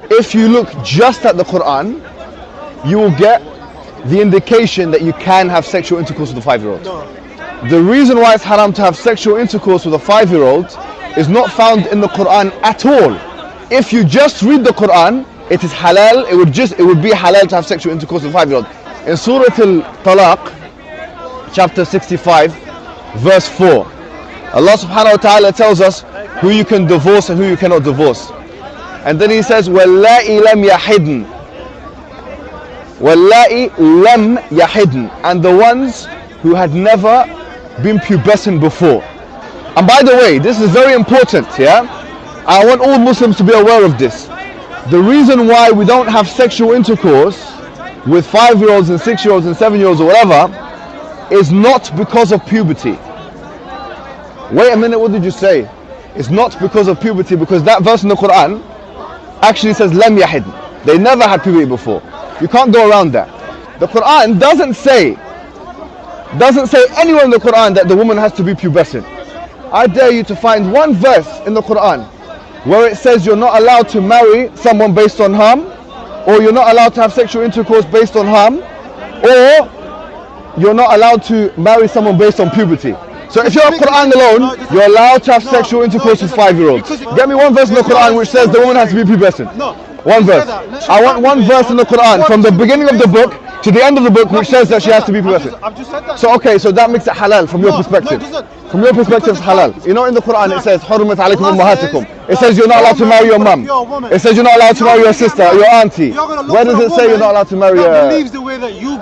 if you look just at the Quran, you will get the indication that you can have sexual intercourse with a 5-year-old. The reason why it's haram to have sexual intercourse with a 5-year-old is not found in the Quran at all. If you just read the Quran, it is halal. It would be halal to have sexual intercourse with a 5-year-old. In Surah Al-Talaq, chapter 65, verse 4, Allah subhanahu wa ta'ala tells us who you can divorce and who you cannot divorce. And then he says, وَاللَّائِ لَمْ يَحِدْنَ, وَاللَّائِ لَمْ يَحِدْنَ, and the ones who had never been pubescent before. And by the way, this is very important, yeah? I want all Muslims to be aware of this. The reason why we don't have sexual intercourse with 5-year-olds and 6-year-olds and 7-year-olds or whatever is not because of puberty. Wait a minute, what did you say? It's not because of puberty, because that verse in the Quran actually says lam yahid. They never had puberty before. You can't go around that. The Quran doesn't say anywhere in the Quran that the woman has to be pubescent. I dare you to find one verse in the Quran where it says you're not allowed to marry someone based on harm, or you're not allowed to have sexual intercourse based on harm, or you're not allowed to marry someone based on puberty. So if you're a Quran alone, you're allowed to have sexual intercourse with 5-year-olds. Get me one verse in the Quran which says the woman has to be pubescent. One verse. I want one verse in the Quran from the beginning of the book to the end of the book which says that she has to be pubescent. So okay, so that makes it halal from your perspective. From your perspective, it's halal. You know, in the Quran it says حُرِّمَتْ عَلَيْكُمْ أُمَّهَاتُكُمْ. It says you're not allowed to marry your mum. It says you're not allowed to marry your sister, your auntie. Where does it say you're not allowed to marry a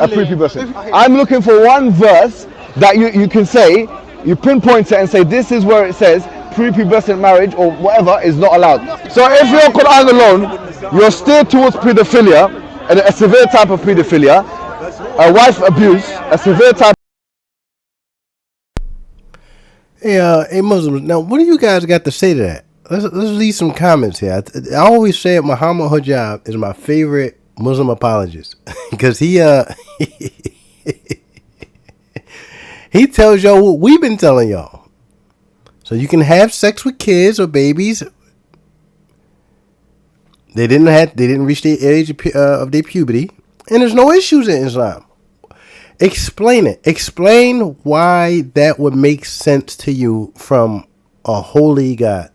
prepubescent? I'm looking for one verse that you can say, you pinpoint it and say this is where it says prepubescent marriage or whatever is not allowed. So if you're Quran alone, you're steered towards pedophilia, and a severe type of pedophilia, a wife abuse, a severe type. Hey Muslims, now what do you guys got to say to that? Let's leave some comments here. I always say Mohammed Hijab is my favorite Muslim apologist because he tells y'all what we've been telling y'all. So you can have sex with kids or babies. They didn't reach the age of their puberty, and there's no issues in Islam. Explain it. Explain why that would make sense to you from a holy God.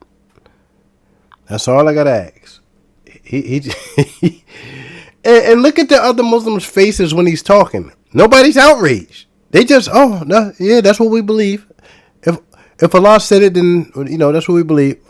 That's all I gotta ask. And look at the other Muslims' faces when he's talking. Nobody's outraged. They just, oh no, yeah, that's what we believe. If Allah said it, then that's what we believe.